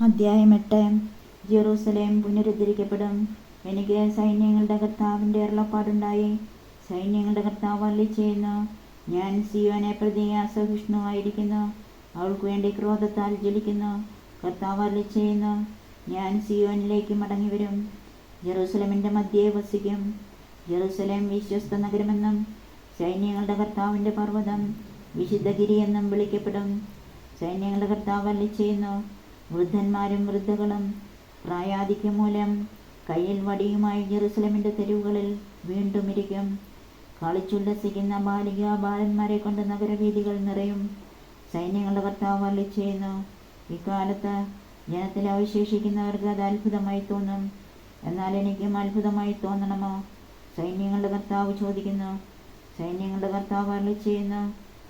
അധ്യായം 8. ജെറൂസലേം പുനരുദ്ധരിക്കപ്പെടും. എനിക്ക് സൈന്യങ്ങളുടെ കർത്താവിൻ്റെ അരുളപ്പാടുണ്ടായി. സൈന്യങ്ങളുടെ കർത്താവ് അരുളിച്ചെയ്യുന്നു, ഞാൻ സിയോനെ പ്രതി അസഹിഷ്ണുവായിരിക്കുന്നു, അവൾക്ക് വേണ്ടി ക്രോധത്താൽ ജ്വലിക്കുന്നു. കർത്താവ് അരുളിച്ചെയ്യുന്നു, ഞാൻ സിയോനിലേക്ക് മടങ്ങിവരും, ജെറൂസലേമിൻ്റെ മധ്യേ വസിക്കും. ജെറൂസലേം വിശ്വസ്ത നഗരമെന്നും സൈന്യങ്ങളുടെ കർത്താവിൻ്റെ പർവ്വതം വിശുദ്ധഗിരിയെന്നും വിളിക്കപ്പെടും. സൈന്യങ്ങളുടെ കർത്താവ് അരുളിച്ചെയ്യുന്നു, വൃദ്ധന്മാരും വൃദ്ധകളും പ്രായാധിക്യം മൂലം കയ്യിൽ വടിയുമായി ജെറൂസലേമിൻ്റെ തെരുവുകളിൽ വീണ്ടും ഇരിക്കും. കളിച്ചുല്ലസിക്കുന്ന ബാലികാ ബാലന്മാരെ കൊണ്ട് നഗരവീഥികൾ നിറയും. സൈന്യങ്ങളുടെ കർത്താവ് അരുളിച്ചെയ്യുന്നു, ഇക്കാലത്ത് ജനത്തിൽ അവശേഷിക്കുന്നവർക്ക് അത് അത്ഭുതമായി തോന്നും. എന്നാൽ എനിക്കും അത്ഭുതമായി തോന്നണമോ? സൈന്യങ്ങളുടെ കർത്താവ് ചോദിക്കുന്നു. സൈന്യങ്ങളുടെ കർത്താവ് അരുളിച്ചെയ്യുന്നു,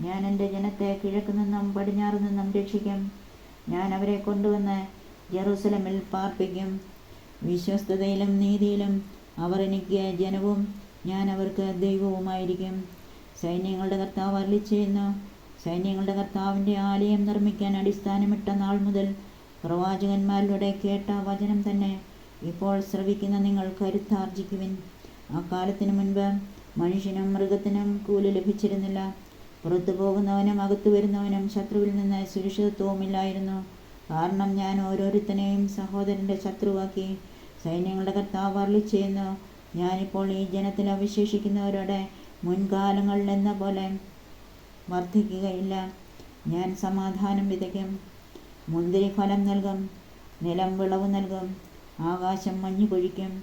ഞാൻ എൻ്റെ ജനത്തെ കിഴക്ക് നിന്നും പടിഞ്ഞാറ് നിന്നും രക്ഷിക്കും. ഞാൻ അവരെ കൊണ്ടുവന്ന് ജെറൂസലേമിൽ പാർപ്പിക്കും. വിശ്വസ്തതയിലും നീതിയിലും അവർ എനിക്ക് ജനവും ഞാൻ അവർക്ക് ദൈവവുമായിരിക്കും. സൈന്യങ്ങളുടെ കർത്താവ് അരുളിച്ചെയ്യുന്നു, സൈന്യങ്ങളുടെ കർത്താവിൻ്റെ ആലയം നിർമ്മിക്കാൻ അടിസ്ഥാനമിട്ട നാൾ മുതൽ പ്രവാചകന്മാരിലൂടെ കേട്ട വചനം തന്നെ ഇപ്പോൾ ശ്രവിക്കുന്ന നിങ്ങൾ കരുത്താർജിക്കുവിൻ. അക്കാലത്തിനു മുൻപ് മനുഷ്യനും മൃഗത്തിനും കൂലി ലഭിച്ചിരുന്നില്ല. പുറത്തു പോകുന്നവനും അകത്തു വരുന്നവനും ശത്രുവിൽ നിന്ന് സുരക്ഷിതത്വവുമില്ലായിരുന്നു. കാരണം ഞാൻ ഓരോരുത്തനെയും സഹോദരൻ്റെ ശത്രുവാക്കി. സൈന്യങ്ങളുടെ കർത്താവ് അരുളിച്ചെയ്യുന്നു, ഞാനിപ്പോൾ ഈ ജനത്തിൽ അവശേഷിക്കുന്നവരുടെ മുൻകാലങ്ങളിൽ എന്ന പോലെ വർദ്ധിക്കുകയില്ല. ഞാൻ സമാധാനം വിതയ്ക്കും, മുന്തിരി ഫലം നൽകും, നിലം വിളവ് നൽകും, ആകാശം മഞ്ഞു പൊഴിക്കും.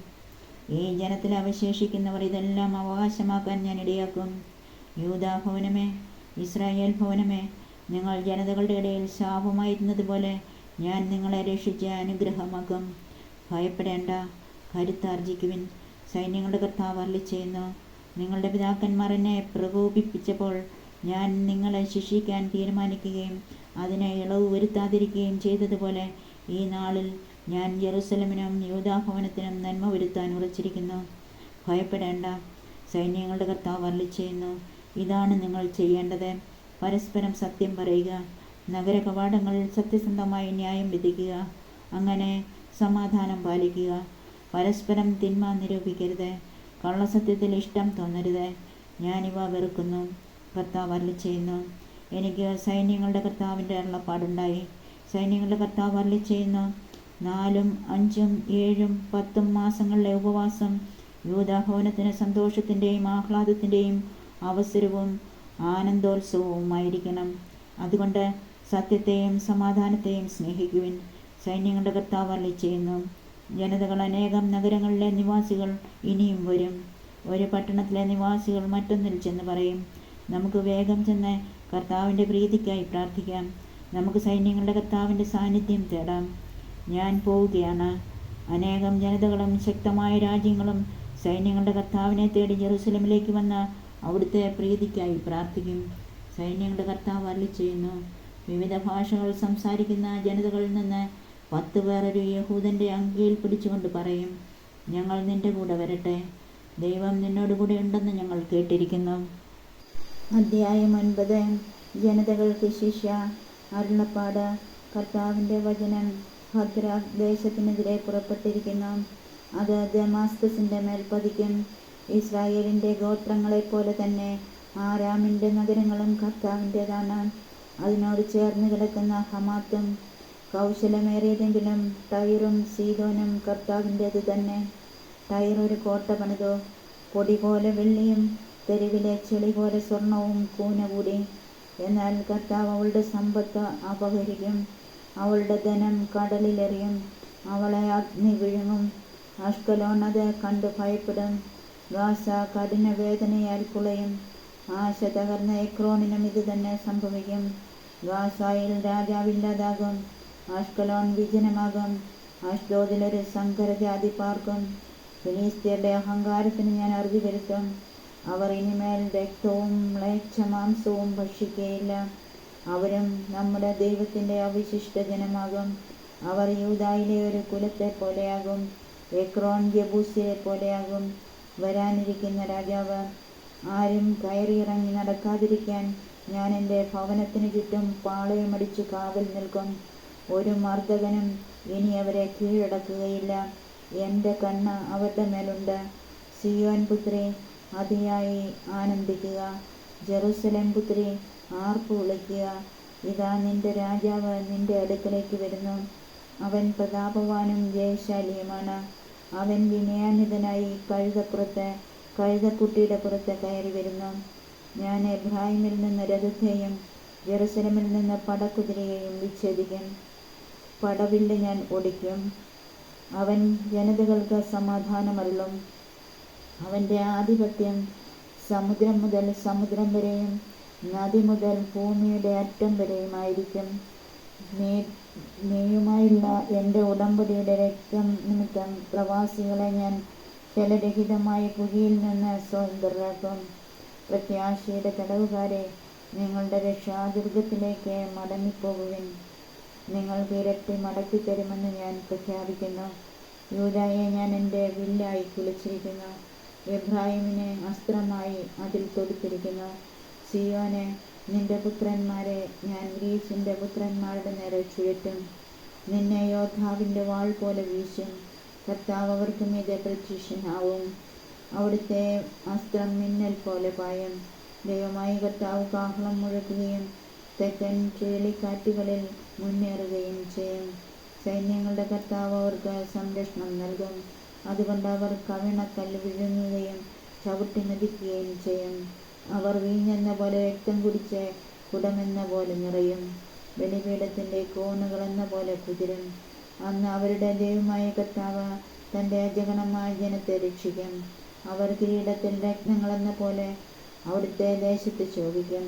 ഈ ജനത്തിൽ അവശേഷിക്കുന്നവർ ഇതെല്ലാം അവകാശമാക്കാൻ ഞാൻ ഇടയാക്കും. യൂദാ ഭവനമേ, ഇസ്രായേൽ ഭവനമേ, നിങ്ങൾ ജനതകളുടെ ഇടയിൽ ശാപമായിരുന്നതുപോലെ ഞാൻ നിങ്ങളെ രക്ഷിച്ച് അനുഗ്രഹമാക്കും. ഭയപ്പെടേണ്ട, കരുത്താർജിക്കുവിൻ. സൈന്യങ്ങളുടെ കർത്താവ് അരുളിച്ചെയ്യുന്നു, നിങ്ങളുടെ പിതാക്കന്മാർ എന്നെ പ്രകോപിപ്പിച്ചപ്പോൾ ഞാൻ നിങ്ങളെ ശിക്ഷിക്കാൻ തീരുമാനിക്കുകയും അതിനെ ഇളവ് വരുത്താതിരിക്കുകയും ചെയ്തതുപോലെ ഈ നാളിൽ ഞാൻ ജെറൂസലേമിനും യൂദാ ഭവനത്തിനും നന്മ വരുത്താൻ ഉറച്ചിരിക്കുന്നു. ഭയപ്പെടേണ്ട, സൈന്യങ്ങളുടെ കർത്താവ് അരുളിച്ചെയ്യുന്നു, ഇതാണ് നിങ്ങൾ ചെയ്യേണ്ടത്. പരസ്പരം സത്യം പറയുക, നഗര കവാടങ്ങളിൽ സത്യസന്ധമായി ന്യായം വിധിക്കുക. അങ്ങനെ സമാധാനം പാലിക്കുക. പരസ്പരം തിന്മ നിരൂപിക്കരുത്, കള്ളസത്യത്തിൽ ഇഷ്ടം തോന്നരുത്. ഞാനിവ വെറുക്കുന്നു. കർത്താവ് അരുളിച്ചെയ്യുന്നു, എനിക്ക് സൈന്യങ്ങളുടെ കർത്താവിൻ്റെ അരുളപ്പാടുണ്ടായി. സൈന്യങ്ങളുടെ കർത്താവ് അരുളിച്ചെയ്യുന്നു, 4, 5, 7, 10 മാസങ്ങളിലെ ഉപവാസം യൂദാഭവനത്തിന് സന്തോഷത്തിൻ്റെയും ആഹ്ലാദത്തിൻ്റെയും അവസരവും ആനന്ദോത്സവവുമായിരിക്കണം. അതുകൊണ്ട് സത്യത്തെയും സമാധാനത്തെയും സ്നേഹിക്കുവിൻ. സൈന്യങ്ങളുടെ കർത്താവ് അരുളിച്ചെയ്യുന്നു, ജനതകൾ അനേകം നഗരങ്ങളിലെ നിവാസികൾ ഇനിയും വരും. ഒരു പട്ടണത്തിലെ നിവാസികൾ മറ്റൊന്നിൽ ചെന്ന് പറയും, നമുക്ക് വേഗം ചെന്ന് കർത്താവിൻ്റെ പ്രീതിക്കായി പ്രാർത്ഥിക്കാം, നമുക്ക് സൈന്യങ്ങളുടെ കർത്താവിൻ്റെ സാന്നിധ്യം തേടാം. ഞാൻ പോവുകയാണ്. അനേകം ജനതകളും ശക്തമായ രാജ്യങ്ങളും സൈന്യങ്ങളുടെ കർത്താവിനെ തേടി ജെറൂസലേമിലേക്ക് വന്ന് അവിടുത്തെ പ്രീതിക്കായി പ്രാർത്ഥിക്കും. സൈന്യങ്ങളുടെ കർത്താവ് അരുളിച്ചെയ്യുന്നു, വിവിധ ഭാഷകൾ സംസാരിക്കുന്ന ജനതകളിൽ നിന്ന് 10 പേർ ഒരു യഹൂദൻ്റെ അങ്കിയിൽ പിടിച്ചുകൊണ്ട് പറയും, ഞങ്ങൾ നിന്റെ കൂടെ വരട്ടെ, ദൈവം നിന്നോടുകൂടെ ഉണ്ടെന്ന് ഞങ്ങൾ കേട്ടിരിക്കുന്നു. അധ്യായം 9. ജനതകൾക്ക് ശിക്ഷ. അരുളപ്പാട്. കർത്താവിൻ്റെ വചനം ഹദ്രാക് ദേശത്തിനെതിരെ പുറപ്പെട്ടിരിക്കുന്നു. അത് ദമാസ്കസിൻ്റെ മേൽ പതിക്കും. ഇസ്രായേലിൻ്റെ ഗോത്രങ്ങളെപ്പോലെ തന്നെ ആരാമിൻ്റെ നഗരങ്ങളും കർത്താവിൻ്റേതാണ്. അതിനോട് ചേർന്ന് കിടക്കുന്ന ഹമാത്തും കൗശലമേറിയതെങ്കിലും ടൈറും സീദോനും കർത്താവിൻ്റേത് തന്നെ. ടൈർ ഒരു കോട്ട പണിതു, പൊടി പോലെ വെള്ളിയും തെരുവിലെ ചെളി പോലെ സ്വർണവും കൂന കൂടി. എന്നാൽ കർത്താവ് അവളുടെ സമ്പത്ത് അപഹരിക്കും, അവളുടെ ധനം കടലിലെറിയും, അവളെ അഗ്നി വിഴുങ്ങും. അഷ്കലോൺ അത് കണ്ട് ഭയപ്പെടും, ഗാസ കഠിന വേദനയാൽ കുളയും. ആശ തകർന്ന എക്രോണിനും ഇത് തന്നെ സംഭവിക്കും. ഗാസയിൽ രാജാവില്ലാതാകും, അഷ്കലോൺ വിജനമാകും, അഷ്ദോദിലൊരു സങ്കരജാതി പാർക്കും. ഫിലിസ്ത്യരുടെ അഹങ്കാരത്തിന് ഞാൻ അറുതി വരുത്തും. അവർ ഇനിമേൽ രക്തവും മ്ലേച്ഛമാംസവും ഭക്ഷിക്കുകയില്ല. അവരും നമ്മുടെ ദൈവത്തിൻ്റെ അവിശിഷ്ട ജനമാകും. അവർ യൂദായിലെ ഒരു കുലത്തെ പോലെയാകും, എക്രോൺ യെബൂസിയെ പോലെയാകും. വരാനിരിക്കുന്ന രാജാവ്. ആരും കയറിയിറങ്ങി നടക്കാതിരിക്കാൻ ഞാൻ എൻ്റെ ഭവനത്തിന് ചുറ്റും പാളയമടിച്ചു കാവൽ നിൽക്കും. ഒരു മർദ്ദകനും ഇനി അവരെ കീഴടക്കുകയില്ല. എൻ്റെ കണ്ണ് അവരുടെ മേലുണ്ട്. സിയോൻ പുത്രി, അതിയായി ആനന്ദിക്കുക. ജെറുസലേം പുത്രി, ആർപ്പ് വിളിക്കുക. ഇതാ നിന്റെ രാജാവ് നിന്റെ അടുക്കലേക്ക് വരുന്നു. അവൻ പ്രതാപവാനും ജയശാലിയുമാണ്. അവൻ വിനയാന്വിതനായി കഴുതക്കുട്ടിയുടെ പുറത്ത് കയറി വരുന്നു. ഞാൻ എബ്രാഹിമിൽ നിന്ന് രഥത്തെയും ജെറുസലേമിൽ നിന്ന് പടക്കുതിരയെയും വിച്ഛേദിക്കും. പടവില്ല് ഞാൻ ഒടിക്കും. അവൻ ജനതകൾക്ക് സമാധാനമരുളും. അവൻ്റെ ആധിപത്യം സമുദ്രം മുതൽ സമുദ്രം വരെയും നദി മുതൽ ഭൂമിയുടെ അറ്റം വരെയുമായിരിക്കും. നീയുമായുള്ള എൻ്റെ ഉടമ്പടിയുടെ രക്തം നിമിത്തം പ്രവാസികളെ ഞാൻ ജലരഹിതമായ കുഴിയിൽ നിന്ന് സ്വതന്ത്രരാക്കും. പ്രത്യാശയുടെ തടവുകാരെ, നിങ്ങളുടെ രക്ഷാദുർഗത്തിലേക്ക് മടങ്ങിപ്പോകുവിൻ. നിങ്ങൾക്ക് ഇരട്ടി മടക്കിത്തരുമെന്ന് ഞാൻ പ്രഖ്യാപിക്കുന്നു. യൂദായെ ഞാൻ എൻ്റെ വില്ലായി കുളിച്ചിരിക്കുന്നു. എബ്രാഹിമിനെ അസ്ത്രമായി അതിൽ തൊടുത്തിരിക്കുന്നു. സിയോനെ, നിന്റെ പുത്രന്മാരെ ഞാൻ ഗ്രീസിൻ്റെ പുത്രന്മാരുടെ നേരെ ചുഴറ്റും. നിന്നെ യോദ്ധാവിൻ്റെ വാൾ പോലെ വീശും. കർത്താവ് അവർക്ക് മീതെ പ്രത്യക്ഷനാവും. അവിടുത്തെ അസ്ത്രം മിന്നൽ പോലെ പായും. ദൈവമായ കർത്താവ് കാഹളം മുഴക്കുകയും തെക്കൻ ചുഴലിക്കാറ്റുകളിൽ മുന്നേറുകയും ചെയ്യും. സൈന്യങ്ങളുടെ കർത്താവ് അവർക്ക് സംരക്ഷണം നൽകും. അതുകൊണ്ട് അവർ കവിണക്കല്ല് വിഴുങ്ങുകയും ചവിട്ടി മെതിക്കുകയും ചെയ്യും. അവർ വീഞ്ഞെന്ന പോലെ രക്തം കുടിച്ച് കുടമെന്ന പോലെ നിറയും. ബലിപീഠത്തിൻ്റെ കോണുകളെന്ന പോലെ കുതിരും. അന്ന് അവരുടെ ദൈവമായ കർത്താവ് തൻ്റെ അജഗണമായ ജനത്തെ രക്ഷിക്കും. അവർ കിരീടത്തിൽ രത്നങ്ങളെന്ന പോലെ അവിടുത്തെ ദേശത്ത് ശോഭിക്കും.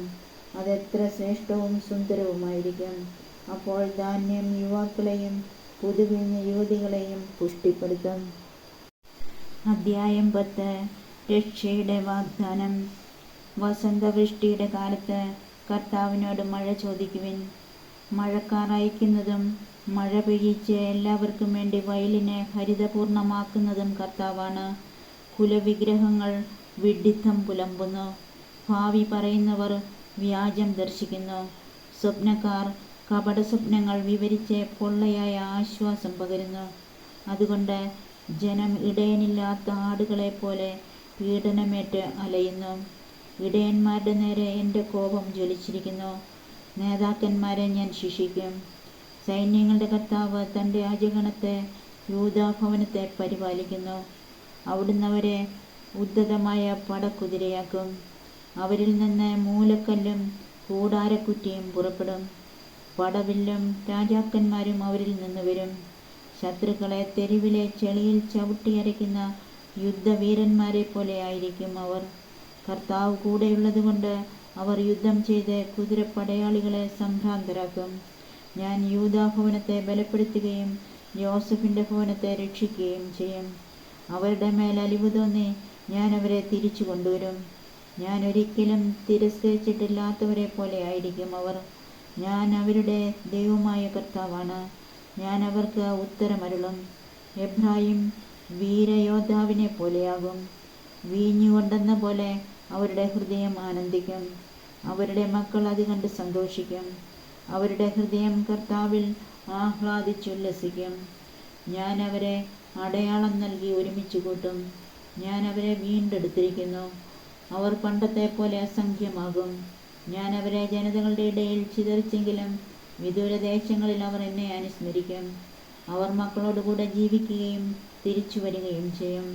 അതെത്ര ശ്രേഷ്ഠവും സുന്ദരവുമായിരിക്കും. അപ്പോൾ ധാന്യം യുവാക്കളെയും പുതുവിഞ്ഞ യുവതികളെയും പുഷ്ടിപ്പെടുത്തും. അധ്യായം 10. രക്ഷയുടെ വാഗ്ദാനം. വസന്തവൃഷ്ടിയുടെ കാലത്ത് കർത്താവിനോട് മഴ ചോദിക്കുവിൻ. മഴക്കാർ അയക്കുന്നതും മഴ പെയ്യിച്ച് എല്ലാവർക്കും വേണ്ടി വയലിനെ ഹരിതപൂർണമാക്കുന്നതും കർത്താവാണ്. കുലവിഗ്രഹങ്ങൾ വിഡ്ഢിത്തം പുലമ്പുന്നു. ഭാവി പറയുന്നവർ വ്യാജം ദർശിക്കുന്നു. സ്വപ്നക്കാർ കപട സ്വപ്നങ്ങൾ വിവരിച്ച് പൊള്ളയായ ആശ്വാസം പകരുന്നു. അതുകൊണ്ട് ജനം ഇടയനില്ലാത്ത ആടുകളെപ്പോലെ പീഡനമേറ്റ് അലയുന്നു. ഇടയന്മാരുടെ നേരെ എൻ്റെ കോപം ജ്വലിച്ചിരിക്കുന്നു. നേതാക്കന്മാരെ ഞാൻ ശിക്ഷിക്കും. സൈന്യങ്ങളുടെ കർത്താവ് തൻ്റെ അജഗണത്തെ യൂദാഭവനത്തെ പരിപാലിക്കുന്നു. അവിടുന്ന് അവരെ ഉദ്ധതമായ പടക്കുതിരയാക്കും. അവരിൽ നിന്ന് മൂലക്കല്ലും കൂടാരക്കുറ്റിയും പുറപ്പെടും. പടവില്ലും രാജാക്കന്മാരും അവരിൽ നിന്ന് വരും. ശത്രുക്കളെ തെരുവിലെ ചെളിയിൽ ചവിട്ടിയരയ്ക്കുന്ന യുദ്ധവീരന്മാരെ പോലെ ആയിരിക്കും അവർ. കർത്താവ് കൂടെയുള്ളത് കൊണ്ട് അവർ യുദ്ധം ചെയ്ത് കുതിരപ്പടയാളികളെ സംഭ്രാന്തരാക്കും. ഞാൻ യൂദാഭവനത്തെ ബലപ്പെടുത്തുകയും യോസഫിൻ്റെ ഭവനത്തെ രക്ഷിക്കുകയും ചെയ്യും. അവരുടെ മേൽ അലിവ് തോന്നി ഞാൻ അവരെ തിരിച്ചു കൊണ്ടുവരും. ഞാൻ ഒരിക്കലും തിരസ്കരിച്ചിട്ടില്ലാത്തവരെ പോലെ ആയിരിക്കും അവർ. ഞാൻ അവരുടെ ദൈവമായ കർത്താവാണ്. ഞാൻ അവർക്ക് ഉത്തരമരുളും. എബ്രാഹിം വീരയോദ്ധാവിനെ പോലെയാകും. വീഞ്ഞുകൊണ്ടെന്ന പോലെ അവരുടെ ഹൃദയം ആനന്ദിക്കും. അവരുടെ മക്കൾ അത് കണ്ട് സന്തോഷിക്കും. അവരുടെ ഹൃദയം കർത്താവിൽ ആഹ്ലാദിച്ചുല്ലസിക്കും. ഞാൻ അവരെ അടയാളം നൽകി ഒരുമിച്ച് കൂട്ടും. ഞാൻ അവരെ വീണ്ടെടുത്തിരിക്കുന്നു. അവർ പണ്ടത്തെ പോലെ അസംഖ്യമാകും. ഞാൻ അവരെ ജനതകളുടെ ഇടയിൽ ചിതറിച്ചെങ്കിലും വിദൂരദേശങ്ങളിൽ അവർ എന്നെ അനുസ്മരിക്കും. അവർ മക്കളോടുകൂടെ ജീവിക്കുകയും തിരിച്ചു വരികയും ചെയ്യും.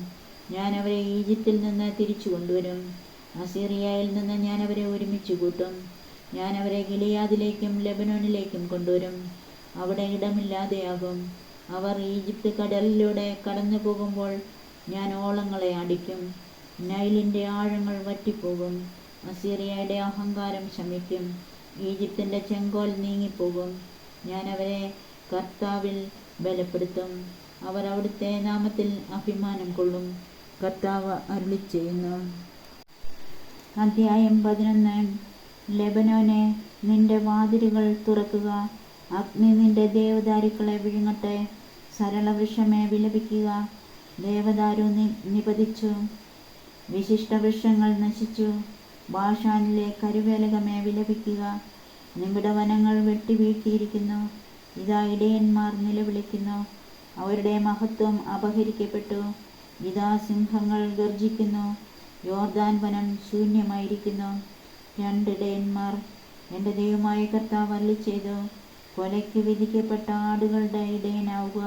ഞാൻ അവരെ ഈജിപ്തിൽ നിന്ന് തിരിച്ചു കൊണ്ടുവരും. അസീറിയയിൽ നിന്ന് ഞാൻ അവരെ ഒരുമിച്ച് കൂട്ടും. ഞാൻ അവരെ ഗിലിയാദിലേക്കും ലെബനോനിലേക്കും കൊണ്ടുവരും. അവിടെ ഇടമില്ലാതെയാകും. അവർ ഈജിപ്ത് കടലിലൂടെ കടന്നു പോകുമ്പോൾ ഞാൻ ഓളങ്ങളെ അടിക്കും. നൈലിൻ്റെ ആഴങ്ങൾ വറ്റിപ്പോകും. അസീറിയയുടെ അഹങ്കാരം ശമിക്കും. ഈജിപ്തിൻ്റെ ചെങ്കോൽ നീങ്ങിപ്പോകും. ഞാൻ അവരെ കർത്താവിൽ ബലപ്പെടുത്തും. അവർ അവിടുത്തെ നാമത്തിൽ അഭിമാനം കൊള്ളും. കർത്താവ് അരുളിച്ചെയ്യുന്നു. അധ്യായം 11. ലെബനോനെ, നിന്റെ വാതിലുകൾ തുറക്കുക. അഗ്നി നിന്റെ ദേവദാരുക്കളെ വിഴുങ്ങട്ടെ. സരളവൃക്ഷമേ, വിലപിക്കുക. ദേവദാരു നിപതിച്ചു, വിശിഷ്ടവൃക്ഷങ്ങൾ നശിച്ചു. ബാഷാനിലെ കരുവേലകമേ, വിലപിക്കുക. നിബിഡവനങ്ങൾ വെട്ടി വീഴ്ത്തിയിരിക്കുന്നു. ഇതാ ഇടയന്മാർ നിലവിളിക്കുന്നു, അവരുടെ മഹത്വം അപഹരിക്കപ്പെട്ടു. ഇതാ സിംഹങ്ങൾ ഗർജിക്കുന്നു, യോർദാൻ വനം ശൂന്യമായിരിക്കുന്നു. രണ്ടിടയന്മാർ. എൻ്റെ ദൈവമായ കർത്താവ് അരുളിച്ചെയ്തു, കൊലയ്ക്ക് വിധിക്കപ്പെട്ട ആടുകളുടെ ഇടയനാവുക.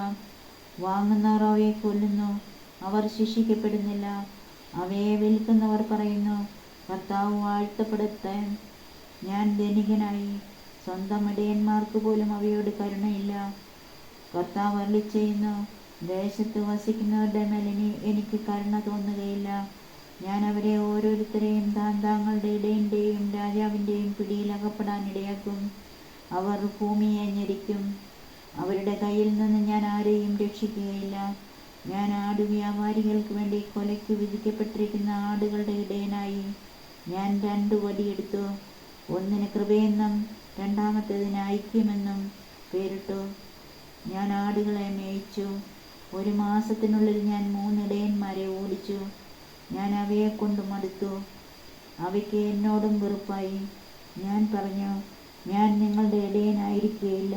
വാങ്ങുന്നവർ അവയെ കൊല്ലുന്നു, അവർ ശിക്ഷിക്കപ്പെടുന്നില്ല. അവയെ വിൽക്കുന്നവർ പറയുന്നു, കർത്താവ് വാഴ്ത്തപ്പെടട്ടെ. ഞാൻ ധനികനായി, സ്വന്തം ഇടയന്മാർക്ക് പോലും അവയോട് കരുണയില്ല. കർത്താവ് അരുളിച്ചെയ്യുന്നു, ദേശത്ത് വസിക്കുന്നവരുടെ മേൽ എനിക്ക് കരുണ തോന്നുകയില്ല. ഞാൻ അവരെ ഓരോരുത്തരെയും താങ്കളുടെ ഇടയൻ്റെയും രാജാവിൻ്റെയും പിടിയിൽ അകപ്പെടാൻ ഇടയാക്കും. അവർ ഭൂമിയെ ഞെരിക്കും. അവരുടെ കയ്യിൽ നിന്ന് ഞാൻ ആരെയും രക്ഷിക്കുകയില്ല. ഞാൻ ആടുവ്യാപാരികൾക്ക് വേണ്ടി കൊലയ്ക്ക് വിധിക്കപ്പെട്ടിരിക്കുന്ന ആടുകളുടെ ഇടയനായി ഞാൻ 2 വടിയെടുത്തു. ഒന്നിന് കൃപയെന്നും രണ്ടാമത്തേതിന് ഐക്യമെന്നും പേരിട്ടു. ഞാൻ ആടുകളെ മേയിച്ചു. 1 മാസത്തിനുള്ളിൽ ഞാൻ 3 ഇടയന്മാരെ ഓടിച്ചു. ഞാൻ അവയെ കൊണ്ട് മടുത്തു. അവയ്ക്ക് എന്നോടും വെറുപ്പായി. ഞാൻ പറഞ്ഞു, ഞാൻ നിങ്ങളുടെ ഇടയനായിരിക്കുകയില്ല.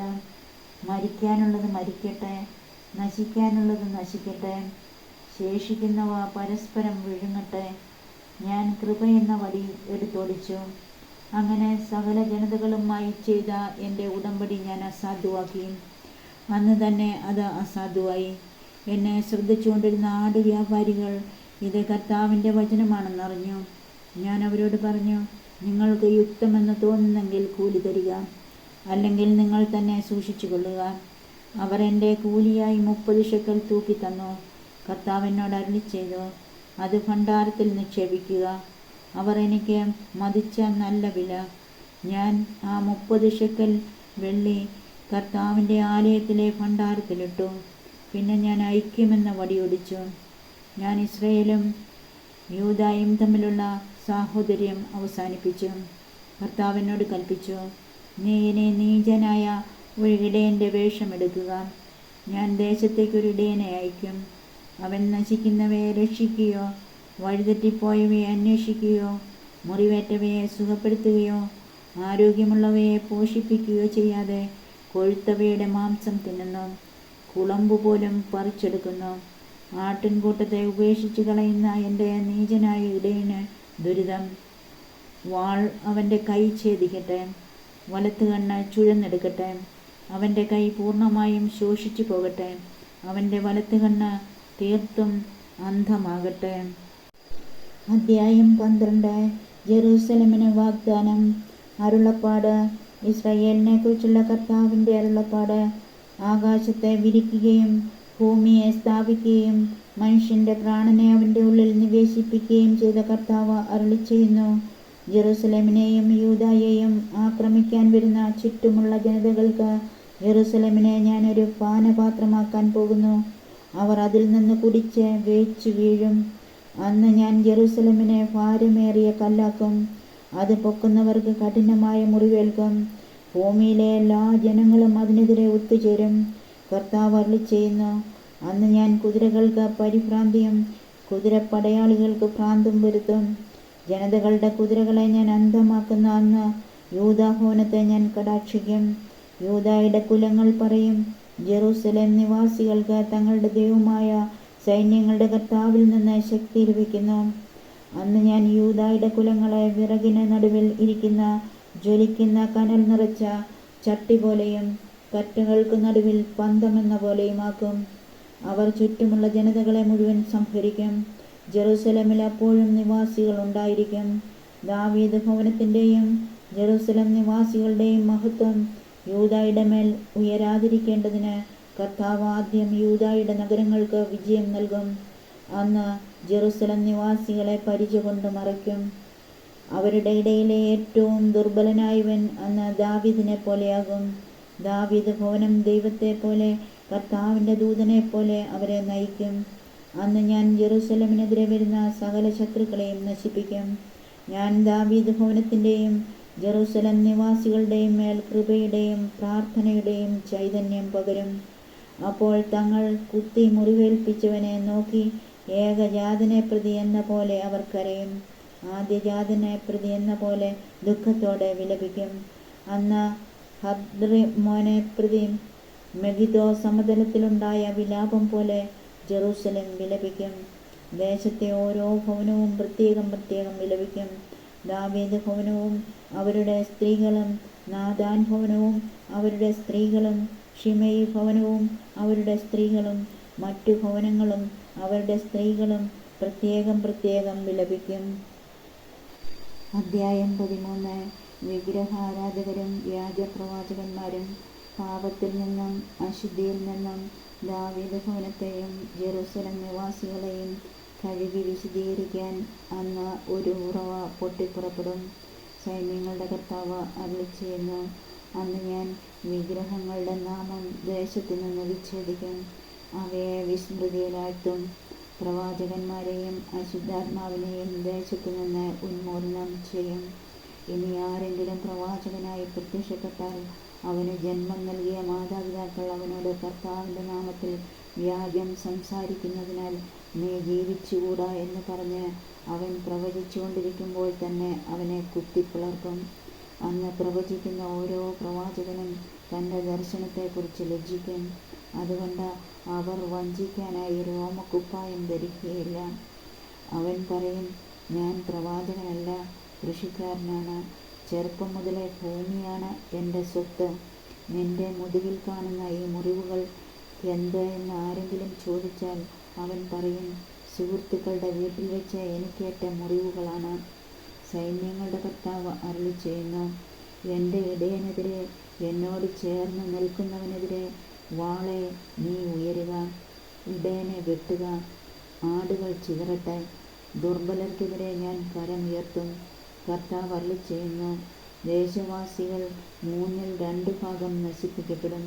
മരിക്കാനുള്ളത് മരിക്കട്ടെ, നശിക്കാനുള്ളത് നശിക്കട്ടെ, ശേഷിക്കുന്നവ പരസ്പരം വിഴുങ്ങട്ടെ. ഞാൻ കൃപ എന്ന വടി എടുത്തോടിച്ചു. അങ്ങനെ സകല ജനതകളുമായി ചെയ്ത എൻ്റെ ഉടമ്പടി ഞാൻ അസാധുവാക്കി. അന്ന് തന്നെ അത് അസാധുവായി. എന്നെ ശ്രദ്ധിച്ചുകൊണ്ടിരുന്ന ആടുവ്യാപാരികൾ ഇത് കർത്താവിൻ്റെ വചനമാണെന്നറിഞ്ഞു. ഞാൻ അവരോട് പറഞ്ഞു, നിങ്ങൾക്ക് യുക്തമെന്ന് തോന്നുന്നെങ്കിൽ കൂലി തരിക, അല്ലെങ്കിൽ നിങ്ങൾ തന്നെ സൂക്ഷിച്ചു കൊള്ളുക. അവർ എൻ്റെ കൂലിയായി 30 ശെക്കൽ തൂക്കി തന്നു. കർത്താവ് എന്നോട് അരുളിച്ചെയ്തു, അത് ഭണ്ഡാരത്തിൽ നിക്ഷേപിക്കുക. അവർ എനിക്ക് മതിച്ച നല്ല വില. ഞാൻ ആ 30 ശെക്കൽ വെള്ളി കർത്താവിൻ്റെ ആലയത്തിലെ ഭണ്ഡാരത്തിലിട്ടു. പിന്നെ ഞാൻ ഐക്യമെന്ന വടിയൊടിച്ചു. ഞാൻ ഇസ്രായേലും യൂദായും തമ്മിലുള്ള സാഹോദര്യം അവസാനിപ്പിച്ചു. കർത്താവ് എന്നോട് കൽപ്പിച്ചു, നീ ഇനി നീചനായ ഒരു ഇടയൻ്റെ വേഷമെടുക്കുക. ഞാൻ ദേശത്തേക്കൊരു ഇടയനെ അയക്കും. അവൻ നശിക്കുന്നവയെ രക്ഷിക്കുകയോ വഴിതെറ്റിപ്പോയവയെ അന്വേഷിക്കുകയോ മുറിവേറ്റവയെ സുഖപ്പെടുത്തുകയോ ആരോഗ്യമുള്ളവയെ പോഷിപ്പിക്കുകയോ ചെയ്യാതെ കൊഴുത്തവയുടെ മാംസം തിന്നുന്നു, കുളമ്പുപോലും പറിച്ചെടുക്കുന്നു. ആട്ടിൻകൂട്ടത്തെ ഉപേക്ഷിച്ച് കളയുന്ന എൻ്റെ നീചനായ ഇടയന് ദുരിതം. വാൾ അവൻ്റെ കൈ ഛേദിക്കട്ടെ, വലത്ത് കണ്ണ് ചുഴന്നെടുക്കട്ടെ. അവൻ്റെ കൈ പൂർണ്ണമായും ശോഷിച്ചു പോകട്ടെ, അവൻ്റെ വലത്ത് കണ്ണ് തീർത്തും അന്ധമാകട്ടെ. അധ്യായം 12. ജെറൂസലമിന് വാഗ്ദാനം. അരുളപ്പാട്. ഇസ്രായേലിനെ കുറിച്ചുള്ള കർത്താവിൻ്റെ അരുളപ്പാട്. ആകാശത്തെ വിരിക്കുകയും ഭൂമിയെ സ്ഥാപിക്കുകയും മനുഷ്യൻ്റെ പ്രാണനെ അവൻ്റെ ഉള്ളിൽ നിവേശിപ്പിക്കുകയും ചെയ്ത കർത്താവ് അരുളിച്ചെയ്യുന്നു, ജെറൂസലേമിനെയും യൂദായെയും ആക്രമിക്കാൻ വരുന്ന ചുറ്റുമുള്ള ജനതകൾക്ക് ജെറൂസലേമിനെ ഞാനൊരു പാനപാത്രമാക്കാൻ പോകുന്നു. അവർ അതിൽ നിന്ന് കുടിച്ച് വേച്ചു വീഴും. അന്ന് ഞാൻ ജെറൂസലേമിനെ ഭാരമേറിയ കല്ലാക്കും. അത് പൊക്കുന്നവർക്ക് കഠിനമായ മുറിവേൽക്കും. ഭൂമിയിലെ എല്ലാ ജനങ്ങളും അതിനെതിരെ ഒത്തുചേരും. കർത്താവ് അരുളിച്ചെയ്യുന്നു, അന്ന് ഞാൻ കുതിരകൾക്ക് പരിഭ്രാന്തിയും കുതിരപ്പടയാളികൾക്ക് ഭ്രാന്തും വരുത്തും. ജനതകളുടെ കുതിരകളെ ഞാൻ അന്ധമാക്കുന്ന അന്ന് യൂദാഭവനത്തെ ഞാൻ കടാക്ഷിക്കും. യൂദായുടെ കുലങ്ങൾ പറയും, ജെറൂസലേം നിവാസികൾക്ക് തങ്ങളുടെ ദൈവമായ സൈന്യങ്ങളുടെ കർത്താവിൽ നിന്ന് ശക്തി ലഭിക്കുന്നു. അന്ന് ഞാൻ യൂദായുടെ കുലങ്ങളെ വിറകിന് നടുവിൽ ഇരിക്കുന്ന ജ്വലിക്കുന്ന കനൽ നിറച്ച ചട്ടി പോലെയും കറ്റുകൾക്ക് നടുവിൽ പന്തമെന്ന പോലെയുമാക്കും. അവർ ചുറ്റുമുള്ള ജനതകളെ മുഴുവൻ സംഹരിക്കും. ജെറൂസലേമിൽ അപ്പോഴും നിവാസികൾ ഉണ്ടായിരിക്കും. ദാവീദ് ഭവനത്തിൻ്റെയും ജെറൂസലേം നിവാസികളുടെയും മഹത്വം യൂദായുടെ മേൽ ഉയരാതിരിക്കേണ്ടതിന് കർത്താവ് ആദ്യം യൂദായുടെ നഗരങ്ങൾക്ക് വിജയം നൽകും. അന്ന് ജെറൂസലേം നിവാസികളെ പരിച കൊണ്ട് മറയ്ക്കും. അവരുടെ ഇടയിലെ ഏറ്റവും ദുർബലനായവൻ അന്ന് ദാവീദിനെ പോലെയാകും. ദാവീദ് ഭവനം ദൈവത്തെ പോലെ കർത്താവിൻ്റെ ദൂതനെ പോലെ അവരെ നയിക്കും. അന്ന് ഞാൻ ജെറൂസലേമിനെതിരെ വരുന്ന സകല ശത്രുക്കളെയും നശിപ്പിക്കും. ഞാൻ ദാവീദ് ഭവനത്തിൻ്റെയും ജെറൂസലേം നിവാസികളുടെയും മേൽ കൃപയുടെയും പ്രാർത്ഥനയുടെയും ചൈതന്യം പകരും. അപ്പോൾ തങ്ങൾ കുത്തി മുറിവേൽപ്പിച്ചവനെ നോക്കി ഏകജാതനെ പ്രതി എന്ന പോലെ അവർ കരയും. ആദ്യജാതനെ പ്രതി എന്ന പോലെ ദുഃഖത്തോടെ വിലപിക്കും. അന്ന് ഹദ്രിമ്മോനെ പ്രതി മെഗിദോ സമതലത്തിലുണ്ടായ വിലാപം പോലെ ജെറൂസലേം വിലപിക്കും. ദേശത്തെ ഓരോ ഭവനവും പ്രത്യേകം പ്രത്യേകം വിലപിക്കും. ദാവീദ് ഭവനവും അവരുടെ സ്ത്രീകളും, നാഥാൻ ഭവനവും അവരുടെ സ്ത്രീകളും, ഷിമെയി ഭവനവും അവരുടെ സ്ത്രീകളും, മറ്റു ഭവനങ്ങളും അവരുടെ സ്ത്രീകളും പ്രത്യേകം പ്രത്യേകം വിലപിക്കും. അധ്യായം 13. വിഗ്രഹാരാധകരും വ്യാജപ്രവാചകന്മാരും. പാപത്തിൽ നിന്നും അശുദ്ധിയിൽ നിന്നും ദാവീദ് ഭവനത്തെയും ജെറൂസലേം നിവാസികളെയും കഴുകി വിശുദ്ധീകരിക്കാൻ അന്ന് ഒരു ഉറവ പൊട്ടിപ്പുറപ്പെടും. സൈന്യങ്ങളുടെ കർത്താവ് അരുളിച്ചെയ്യുന്നു. അന്ന് ഞാൻ വിഗ്രഹങ്ങളുടെ നാമം ദേശത്തു നിന്ന് വിച്ഛേദിക്കും, അവയെ വിസ്മൃതിയിലാഴ്ത്തും. പ്രവാചകന്മാരെയും അശുദ്ധാത്മാവിനെയും ദേശത്തു നിന്ന് ഉന്മൂലനം ചെയ്യും. ഇനി ആരെങ്കിലും പ്രവാചകനായി പ്രത്യക്ഷപ്പെട്ടാൽ അവന് ജന്മം നൽകിയ മാതാപിതാക്കൾ അവനോട്, കർത്താവിൻ്റെ നാമത്തിൽ വ്യാജം സംസാരിക്കുന്നതിനാൽ നീ ജീവിച്ചുകൂടാ എന്ന് പറഞ്ഞ് അവൻ പ്രവചിച്ചു കൊണ്ടിരിക്കുമ്പോൾ തന്നെ അവനെ കുത്തിപ്പിളർക്കും. അന്ന് പ്രവചിക്കുന്ന ഓരോ പ്രവാചകനും തൻ്റെ ദർശനത്തെക്കുറിച്ച് ലജ്ജിക്കും. അതുകൊണ്ട് അവർ വഞ്ചിക്കാനായി രോമക്കുപ്പായം ധരിക്കുകയില്ല. അവൻ പറയും, ഞാൻ പ്രവാചകനല്ല, കൃഷിക്കാരനാണ്. ചെറുപ്പം മുതലേ ഭൂമിയാണ് എൻ്റെ സ്വത്ത്. നിന്റെ മുതുകിൽ കാണുന്ന ഈ മുറിവുകൾ എന്ത് എന്ന് ആരെങ്കിലും ചോദിച്ചാൽ അവൻ പറയും, സുഹൃത്തുക്കളുടെ വീട്ടിൽ വെച്ച് എനിക്കേറ്റ മുറിവുകളാണ്. സൈന്യങ്ങളുടെ കർത്താവ് അരുളിച്ചെയ്യുന്നു. എൻ്റെ ഇടയനെതിരെ, എന്നോട് ചേർന്ന് നിൽക്കുന്നവനെതിരെ വാളെ നീ ഉയരുക, ഇടയനെ വെട്ടുക, ആടുകൾ ചിതറട്ടെ. ദുർബലർക്കെതിരെ ഞാൻ കരമുയർത്തും. കർത്താവ് അരുളിച്ചെയ്യുന്നു. ദേശവാസികൾ 2/3 നശിപ്പിക്കപ്പെടും,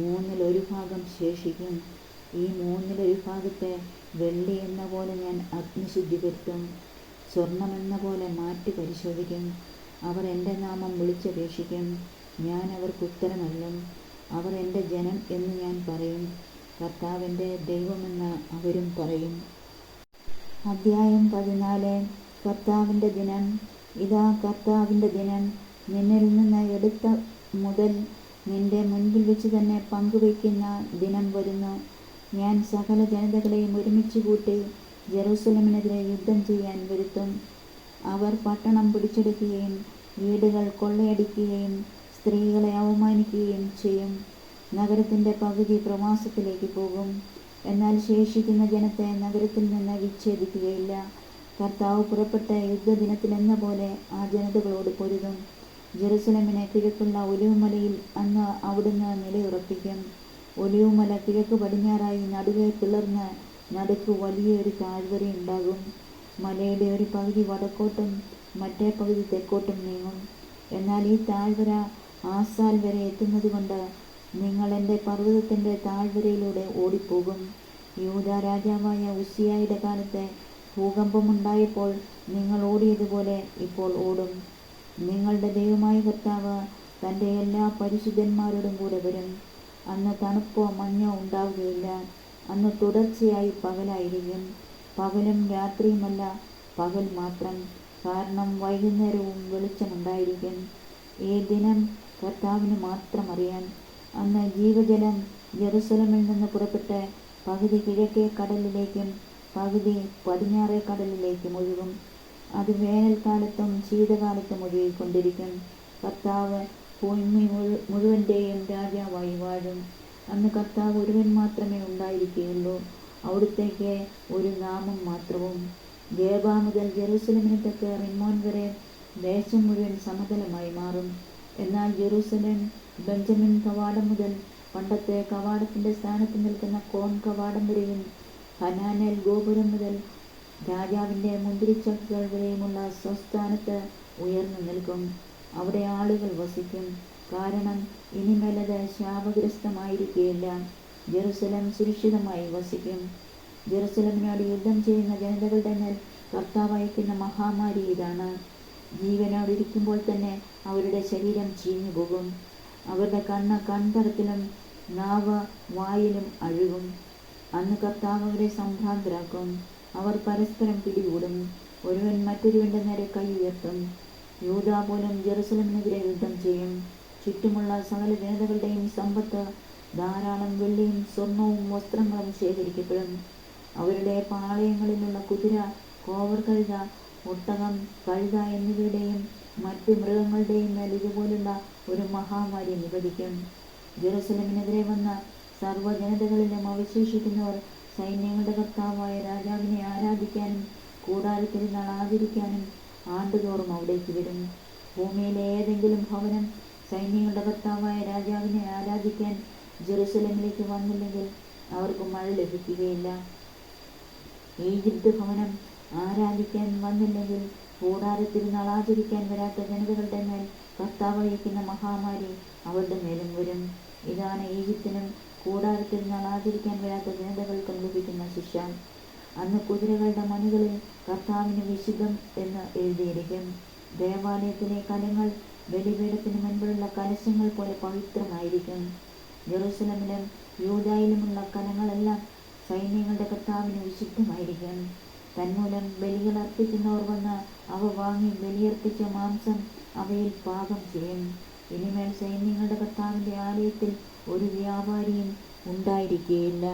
1/3 ശേഷിക്കും. ഈ 1/3 വെള്ളി എന്ന പോലെ ഞാൻ അഗ്നിശുദ്ധീകരിക്കും, സ്വർണമെന്ന പോലെ മാറ്റി പരിശോധിക്കും. അവർ എൻ്റെ നാമം വിളിച്ചപേക്ഷിക്കും, ഞാൻ അവർക്ക് ഉത്തരമരുളും. അവർ എൻ്റെ ജനം എന്ന് ഞാൻ പറയും, കർത്താവ് എൻ്റെ ദൈവമെന്ന് അവരും പറയും. അധ്യായം 14. കർത്താവിൻ്റെ ദിനം. ഇതാ കർത്താവിൻ്റെ ദിനം നിന്നിൽ നിന്ന് എടുത്ത മുതൽ നിന്റെ മുൻപിൽ വെച്ച് തന്നെ പങ്കുവയ്ക്കുന്ന ദിനം വരുന്നു. ഞാൻ സകല ജനതകളെയും ഒരുമിച്ച് കൂട്ടി ജെറൂസലേമിനെതിരെ യുദ്ധം ചെയ്യാൻ വരുത്തും. അവർ പട്ടണം പിടിച്ചെടുക്കുകയും വീടുകൾ കൊള്ളയടിക്കുകയും സ്ത്രീകളെ അവമാനിക്കുകയും ചെയ്യും. നഗരത്തിൻ്റെ പകുതി പ്രവാസത്തിലേക്ക് പോകും, എന്നാൽ ശേഷിക്കുന്ന ജനത്തെ നഗരത്തിൽ നിന്ന് വിച്ഛേദിക്കുകയില്ല. കർത്താവ് പുറപ്പെട്ട യുദ്ധദിനത്തിലെന്ന പോലെ ആ ജനതകളോട് പൊരുതും. ജെറുസലേമിനെ കിഴക്കുള്ള ഒലിവുമലയിൽ അന്ന് അവിടുന്ന് നിലയുറപ്പിക്കും. ഒലിവുമല കിഴക്ക് പടിഞ്ഞാറായി നടുവെ പിളർന്ന് നടുക്ക് വലിയൊരു താഴ്വരയുണ്ടാകും. മലയുടെ ഒരു പകുതി വടക്കോട്ടും മറ്റേ പകുതി തെക്കോട്ടും നീങ്ങും. എന്നാൽ ഈ താഴ്വര ആസാൽ വരെ എത്തുന്നതുകൊണ്ട് നിങ്ങൾ എൻ്റെ പർവ്വതത്തിൻ്റെ താഴ്വരയിലൂടെ ഓടിപ്പോകും. യൂദാ രാജാവായ ഉസ്സിയായുടെ കാലത്തെ ഭൂകമ്പമുണ്ടായപ്പോൾ നിങ്ങൾ ഓടിയതുപോലെ ഇപ്പോൾ ഓടും. നിങ്ങളുടെ ദൈവമായ കർത്താവ് തൻ്റെ എല്ലാ പരിശുദ്ധന്മാരോടും കൂടെ വരും. അന്ന് തണുപ്പോ മഞ്ഞോ ഉണ്ടാവുകയില്ല. അന്ന് തുടർച്ചയായി പകലായിരിക്കും. പകലും രാത്രിയുമല്ല, പകൽ മാത്രം. കാരണം വൈകുന്നേരവും വെളിച്ചമുണ്ടായിരിക്കും. ഈ ദിനം കർത്താവിന് മാത്രം അറിയാം. അന്ന് ജീവജലം ജെറുസലേമിൽ നിന്ന് പുറപ്പെട്ട് പകുതി കിഴക്കേ കടലിലേക്കും പകുതി പടിഞ്ഞാറേ കടലിലേക്കും ഒഴുകും. അത് വേനൽക്കാലത്തും ശീതകാലത്തും ഒഴുകിക്കൊണ്ടിരിക്കും. കർത്താവ് ഭൂമി മുഴുവൻ്റെയും രാജാവായി വാഴും. അന്ന് കർത്താവ് ഒരുവൻ മാത്രമേ ഉണ്ടായിരിക്കുകയുള്ളൂ, അവിടുത്തേക്ക് ഒരു നാമം മാത്രവും. ഗേബ മുതൽ ജെറൂസലേമിന് തെക്ക് റിമ്മോൻ വരെ ദേശം മുഴുവൻ സമതലമായി മാറും. എന്നാൽ ജെറൂസലേം ബെഞ്ചമിൻ കവാടം മുതൽ പണ്ടത്തെ കവാടത്തിൻ്റെ സ്ഥാനത്ത് നിൽക്കുന്ന കോൺ കവാടം വരെയും ഹനാനേൽ ഗോപുരം മുതൽ രാജാവിൻ്റെ മുന്തിരിച്ചക്കുകൾ വരെയുമുള്ള സ്വസ്ഥാനത്ത് ഉയർന്നു നിൽക്കും. അവിടെ ആളുകൾ വസിക്കും. കാരണം ഇനിമേലത് ശാപഗ്രസ്തമായിരിക്കുകയില്ല. ജെറുസലേം സുരക്ഷിതമായി വസിക്കും. ജെറുസലേമിനോട് യുദ്ധം ചെയ്യുന്ന ജനതകളുടെ മേൽ കർത്താവ് അയക്കുന്ന മഹാമാരി ഇതാണ്. ജീവനോടിരിക്കുമ്പോൾ തന്നെ അവരുടെ ശരീരം ചീഞ്ഞുപോകും. അവരുടെ കണ്ണ് കൺതടത്തിലും നാവ് വായിലും അഴുകും. അന്ന് കർത്താവ് അവരെ സംഭ്രാന്തരാക്കും. അവർ പരസ്പരം പിടികൂടും. ഒരുവൻ മറ്റൊരുവൻ്റെ നേരെ കൈ ഉയർത്തും. യൂദാ പോലും ജെറുസലേമിനെതിരെ യുദ്ധം ചെയ്യും. ചുറ്റുമുള്ള സകല ജനതകളുടെയും സമ്പത്ത് ധാരാളം വെള്ളിയും സ്വർണവും വസ്ത്രങ്ങളും ശേഖരിക്കപ്പെടും. അവരുടെ പാളയങ്ങളിലുള്ള കുതിര, കോവർ കഴുത, ഒട്ടകം, കഴുത എന്നിവയുടെയും മറ്റു മൃഗങ്ങളുടെയും മേൽ ഇതുപോലുള്ള ഒരു മഹാമാരി നിപതിക്കും. ജെറുസലമിനെതിരെ വന്ന സർവ്വജനതകളിലും അവശേഷിക്കുന്നവർ സൈന്യങ്ങളുടെ കർത്താവായ രാജാവിനെ ആരാധിക്കാനും കൂടാരത്തിരുന്നാൾ ആചരിക്കാനും ആണ്ടുതോറും അവിടേക്ക് വരും. ഭൂമിയിലെ ഏതെങ്കിലും ഭവനം സൈന്യങ്ങളുടെ കർത്താവായ രാജാവിനെ ആരാധിക്കാൻ ജെറുസലമിലേക്ക് വന്നില്ലെങ്കിൽ അവർക്ക് മഴ ലഭിക്കുകയില്ല. ഈജിപ്ത് ഭവനം ആരാധിക്കാൻ വന്നില്ലെങ്കിൽ കൂടാരത്തിരുന്നാൾ ആചരിക്കാൻ വരാത്ത ജനതകളുടെ മേൽ കർത്താവ് അയക്കുന്ന മഹാമാരി അവരുടെ മേലും വരും. ഇതാണ് ഈജിപ്തിനും കൂടാരത്തിരുന്നാൾ ആചരിക്കാൻ വരാത്ത ജനതകൾക്കും ലഭിക്കുന്ന ശിക്ഷ. അന്ന് കുതിരകളുടെ മണികളിൽ കർത്താവിന് വിശുദ്ധം എന്ന് എഴുതിയിരിക്കും. ദേവാലയത്തിലെ കലങ്ങൾ ബലിപീഠത്തിന് മുൻപിലുള്ള കലശങ്ങൾ പോലെ പവിത്രമായിരിക്കും. ജെറുസലമിലും യൂദായിലുമുള്ള കലങ്ങളെല്ലാം സൈന്യങ്ങളുടെ കർത്താവിന് വിശുദ്ധമായിരിക്കും. തന്മൂലം ബലികൾ അർപ്പിക്കുന്നവർ വന്ന് അവ വാങ്ങി ബലിയർപ്പിച്ച മാംസം അവയിൽ പാകം ചെയ്യും. ഇനിമേൽ സൈന്യങ്ങളുടെ കർത്താവിൻ്റെ ആലയത്തിൽ ഒരു വ്യാപാരിയും ഉണ്ടായിരിക്കുകയില്ല.